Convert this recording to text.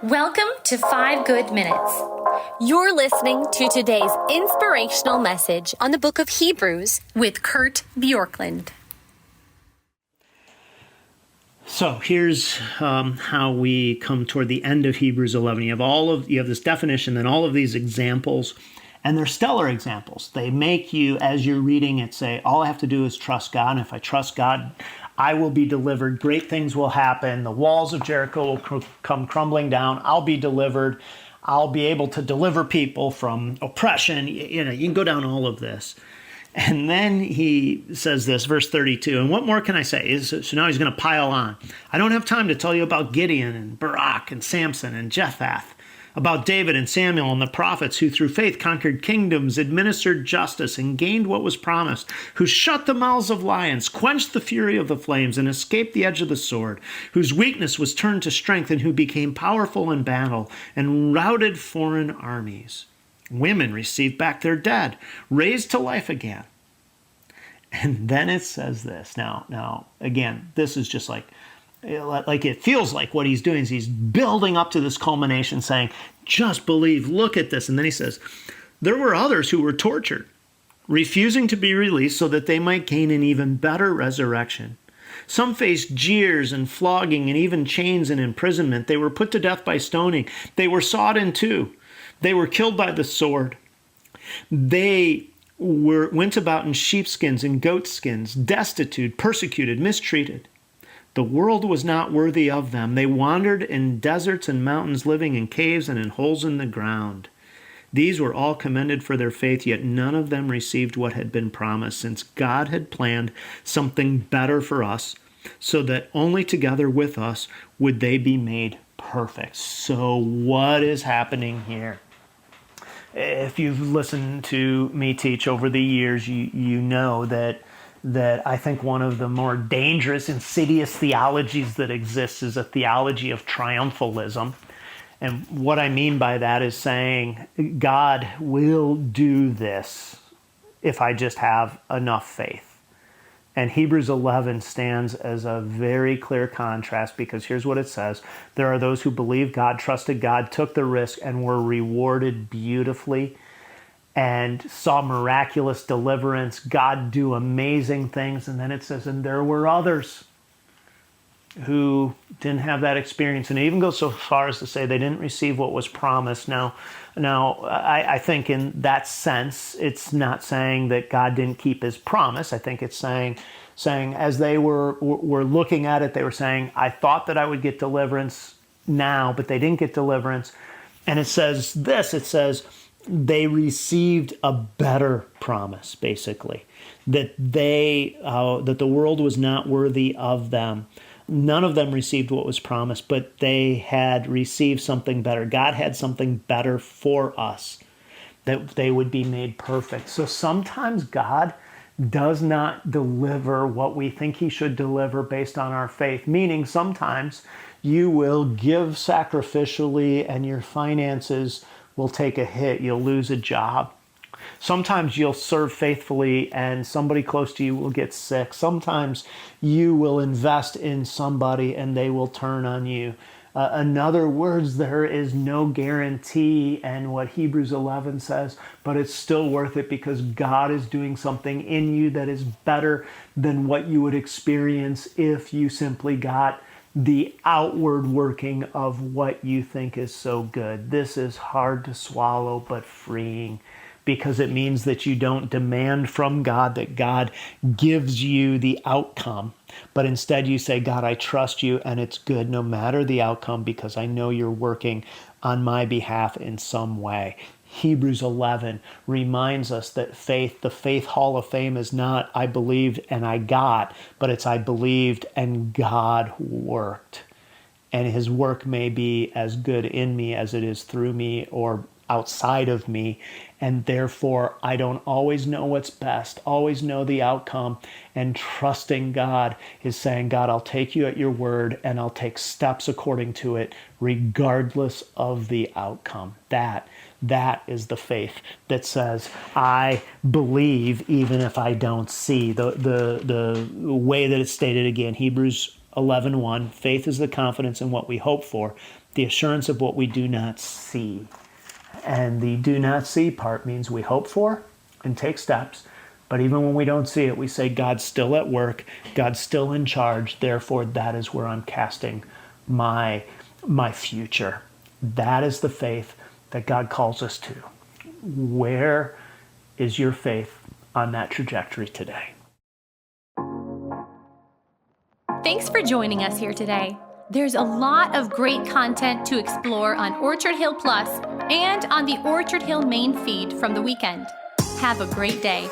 Welcome to 5 Good Minutes. You're listening to today's inspirational message on the book of Hebrews with Kurt Bjorklund. So here's how we come toward the end of Hebrews 11. You have this definition, then all of these examples, and they're stellar examples. They make you, as you're reading it, say, all I have to do is trust God, and if I trust God, I will be delivered. Great things will happen. The walls of Jericho will come crumbling down. I'll be delivered. I'll be able to deliver people from oppression. You can go down all of this. And then he says this, verse 32, and what more can I say? So now he's going to pile on. I don't have time to tell you about Gideon and Barak and Samson and Jephthah, about David and Samuel and the prophets who through faith conquered kingdoms, administered justice, and gained what was promised, who shut the mouths of lions, quenched the fury of the flames, and escaped the edge of the sword, whose weakness was turned to strength, and who became powerful in battle and routed foreign armies. Women received back their dead, raised to life again. And then it says this. Now, again, this is just like it feels like what he's doing is he's building up to this culmination saying, just believe, look at this. And then he says, there were others who were tortured, refusing to be released so that they might gain an even better resurrection. Some faced jeers and flogging and even chains and imprisonment. They were put to death by stoning. They were sawed in two. They were killed by the sword. They went about in sheepskins and goatskins, destitute, persecuted, mistreated. The world was not worthy of them. They wandered in deserts and mountains, living in caves and in holes in the ground. These were all commended for their faith, yet none of them received what had been promised, since God had planned something better for us, so that only together with us would they be made perfect. So what is happening here? If you've listened to me teach over the years, you know that I think one of the more dangerous, insidious theologies that exists is a theology of triumphalism. And what I mean by that is saying God will do this if I just have enough faith. And Hebrews 11 stands as a very clear contrast, because here's what it says. There are those who believed God, trusted God, took the risk, and were rewarded beautifully and saw miraculous deliverance, God do amazing things. And then it says, and there were others who didn't have that experience. And it even goes so far as to say they didn't receive what was promised. Now, I think in that sense, it's not saying that God didn't keep his promise. I think it's saying as they were looking at it, they were saying, I thought that I would get deliverance now, but they didn't get deliverance. And it says this, it says, they received a better promise, basically, that that the world was not worthy of them. None of them received what was promised, but they had received something better. God had something better for us, that they would be made perfect. So sometimes God does not deliver what we think he should deliver based on our faith, meaning sometimes you will give sacrificially and your finances will take a hit. You'll lose a job. Sometimes you'll serve faithfully and somebody close to you will get sick. Sometimes you will invest in somebody and they will turn on you. In other words, there is no guarantee, and what Hebrews 11 says, but it's still worth it because God is doing something in you that is better than what you would experience if you simply got the outward working of what you think is so good. This is hard to swallow, but freeing, because it means that you don't demand from God that God gives you the outcome, but instead you say, God, I trust you and it's good no matter the outcome because I know you're working on my behalf in some way. Hebrews 11 reminds us that faith, the Faith Hall of Fame, is not I believed and I got, but it's I believed and God worked. And his work may be as good in me as it is through me or outside of me, and therefore I don't always know what's best, always know the outcome, and trusting God is saying, God, I'll take you at your word and I'll take steps according to it regardless of the outcome. That is the faith that says, I believe even if I don't see. The way that it's stated again, Hebrews 11:1. Faith is the confidence in what we hope for, the assurance of what we do not see. And the do not see part means we hope for and take steps. But even when we don't see it, we say, God's still at work. God's still in charge. Therefore, that is where I'm casting my future. That is the faith that God calls us to. Where is your faith on that trajectory today? Thanks for joining us here today. There's a lot of great content to explore on Orchard Hill Plus and on the Orchard Hill main feed from the weekend. Have a great day.